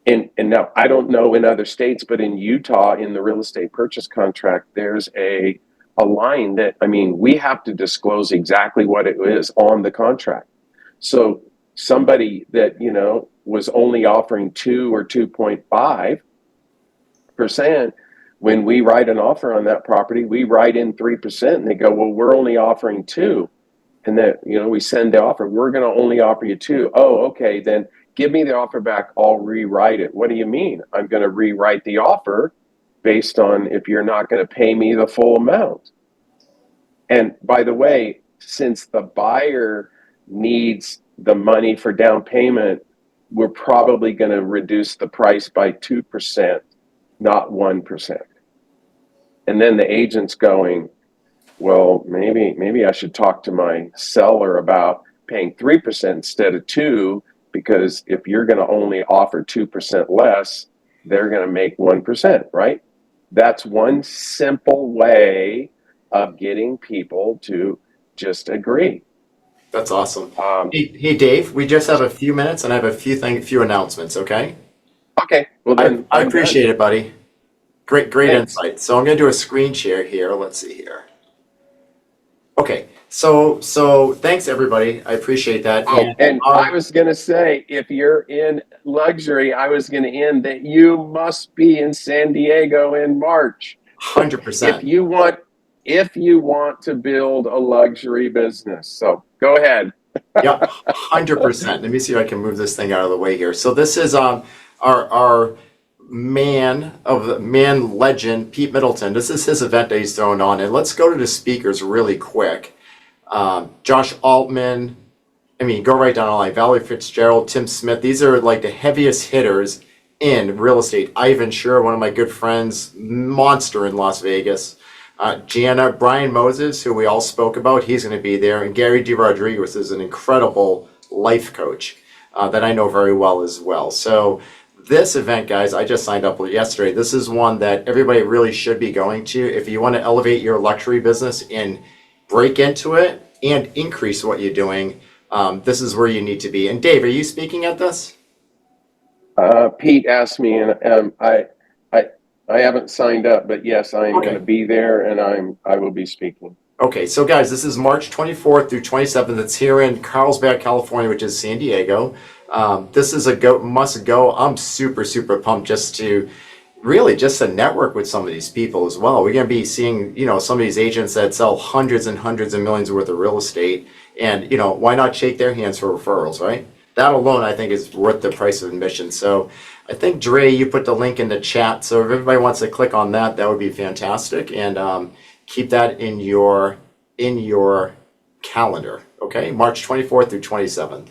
Speaker 8: And now, I don't know in other states, but in Utah, in the real estate purchase contract, there's a line that, we have to disclose exactly what it is on the contract. So somebody that, was only offering 2 or 2.5%, when we write an offer on that property, we write in 3%, and they go, well, we're only offering 2. And then, we send the offer, we're going to only offer you 2. Oh, okay, then give me the offer back, I'll rewrite it. What do you mean? I'm going to rewrite the offer based on if you're not going to pay me the full amount. And by the way, since the buyer needs the money for down payment, we're probably going to reduce the price by 2%, not 1%. And then the agent's going, well, maybe I should talk to my seller about paying 3% instead of 2%, because if you're going to only offer 2% less, they're going to make 1%, right? That's one simple way of getting people to just agree.
Speaker 1: That's awesome. Hey, Dave, we just have a few minutes, and I have a few announcements. Okay.
Speaker 8: Okay. Well, then
Speaker 1: I appreciate it, buddy. Great
Speaker 8: Thanks.
Speaker 1: insight. So I'm going to do a screen share here. Let's see here. Okay. So thanks everybody. I appreciate that.
Speaker 8: And I was going to say, if you're in luxury, I was going to end that you must be in San Diego in March.
Speaker 1: 100%.
Speaker 8: If you want to build a luxury business. So go ahead.
Speaker 1: Yeah, 100%. Let me see if I can move this thing out of the way here. So this is our man legend, Pete Middleton. This is his event that he's throwing on. And let's go to the speakers really quick. Josh Altman, go right down the line. Valerie Fitzgerald, Tim Smith. These are like the heaviest hitters in real estate. Ivan Sure, one of my good friends, monster in Las Vegas. Jana, Brian Moses, who we all spoke about, he's going to be there. And Gary DeRodriguez is an incredible life coach that I know very well as well. So this event, guys, I just signed up yesterday. This is one that everybody really should be going to. If you want to elevate your luxury business and break into it and increase what you're doing, this is where you need to be. And Dave, are you speaking at this?
Speaker 8: Pete asked me, and I haven't signed up, but yes, I am
Speaker 1: Okay.
Speaker 8: going to be there, and I will be speaking.
Speaker 1: Okay, so guys, this is March 24th through 27th. It's here in Carlsbad, California, which is San Diego. This is a must go. I'm super, super pumped just to network with some of these people as well. We're going to be seeing, some of these agents that sell hundreds and hundreds of millions worth of real estate. And, why not shake their hands for referrals, right? That alone, I think, is worth the price of admission. So I think, Dre, you put the link in the chat. So if everybody wants to click on that, that would be fantastic. And keep that in your calendar, okay? March 24th through 27th.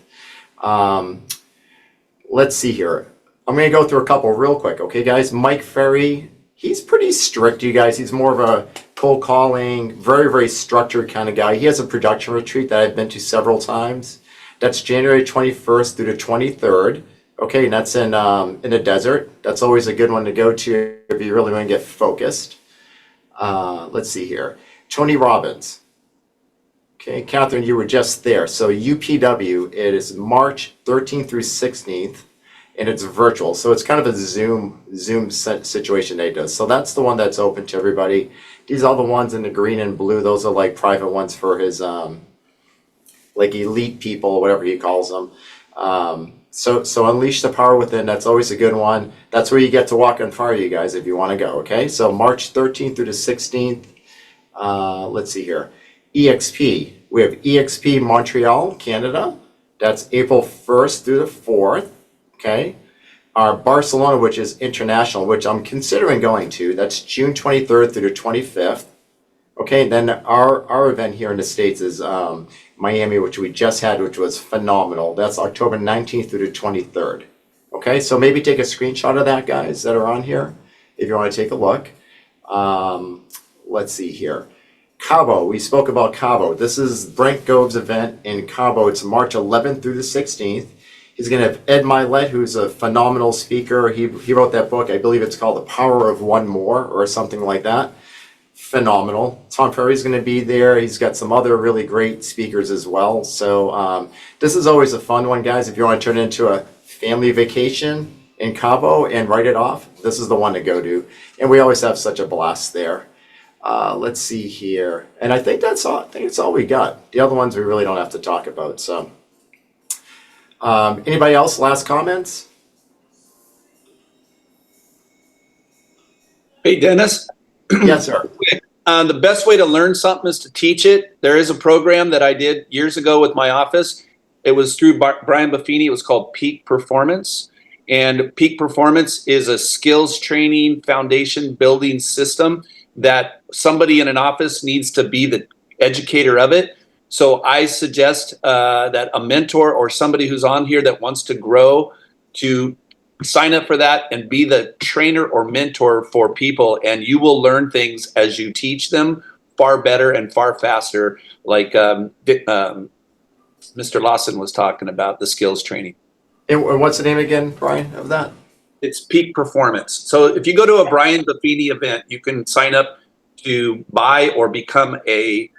Speaker 1: Let's see here. I'm going to go through a couple real quick, okay, guys? Mike Ferry, he's pretty strict, you guys. He's more of a cold calling, very, very structured kind of guy. He has a production retreat that I've been to several times. That's January 21st through the 23rd. Okay, and that's in the desert. That's always a good one to go to if you really want to get focused. Let's see here. Tony Robbins. Okay, Catherine, you were just there. So UPW, it is March 13th through 16th, and it's virtual. So it's kind of a Zoom situation they do. So that's the one that's open to everybody. These are the ones in the green and blue. Those are like private ones for his like elite people, whatever he calls them. So Unleash the Power Within, that's always a good one. That's where you get to walk on fire, you guys, if you want to go, okay? So March 13th through the 16th. Let's see here. EXP. We have EXP Montreal, Canada. That's April 1st through the 4th, okay? Our Barcelona, which is international, which I'm considering going to. That's June 23rd through the 25th. Okay, then our event here in the States is Miami, which we just had, which was phenomenal. That's October 19th through the 23rd. Okay, so maybe take a screenshot of that, guys, that are on here, if you want to take a look. Let's see here. Cabo, we spoke about Cabo. This is Brent Gove's event in Cabo. It's March 11th through the 16th. He's going to have Ed Milet, who's a phenomenal speaker. He wrote that book. I believe it's called The Power of One More or something like that. Phenomenal. Tom Ferry's going to be there. He's got some other really great speakers as well. So this is always a fun one, guys. If you want to turn it into a family vacation in Cabo and write it off, this is the one to go to. And we always have such a blast there. Let's see here. And I think that's all. I think it's all we got. The other ones we really don't have to talk about. So anybody else? Last comments?
Speaker 6: Hey, Dennis.
Speaker 1: Yes, sir.
Speaker 6: The best way to learn something is to teach it. There is a program that I did years ago with my office. It was through Brian Buffini. It was called Peak Performance. And Peak Performance is a skills training foundation building system that somebody in an office needs to be the educator of it. So I suggest that a mentor or somebody who's on here that wants to grow to sign up for that and be the trainer or mentor for people, and you will learn things as you teach them far better and far faster, like Mr. Lawson was talking about, the skills training.
Speaker 1: And what's the name again, Brian, of that?
Speaker 6: It's Peak Performance. So if you go to a Brian Buffini event, you can sign up to buy or become a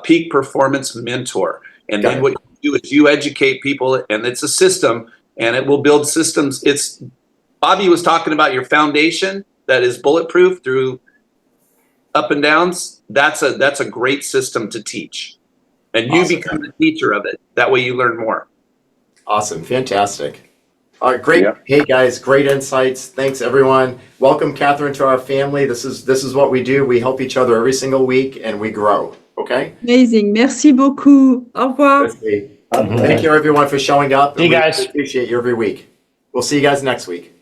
Speaker 6: Peak Performance mentor. And then what you do is you educate people, and it's a system, and it will build systems. It's Bobby was talking about your foundation that is bulletproof through up and downs. That's a great system to teach, and you become the teacher of it. That way you learn more.
Speaker 1: Awesome. Fantastic. All right, great.
Speaker 8: Yeah.
Speaker 1: Hey guys, great insights. Thanks everyone. Welcome Catherine to our family. This is what we do. We help each other every single week and we grow. Okay?
Speaker 2: Amazing. Merci beaucoup. Au revoir.
Speaker 1: Thank you everyone for showing up.
Speaker 7: See you guys.
Speaker 1: We appreciate you every week. We'll see you guys next week.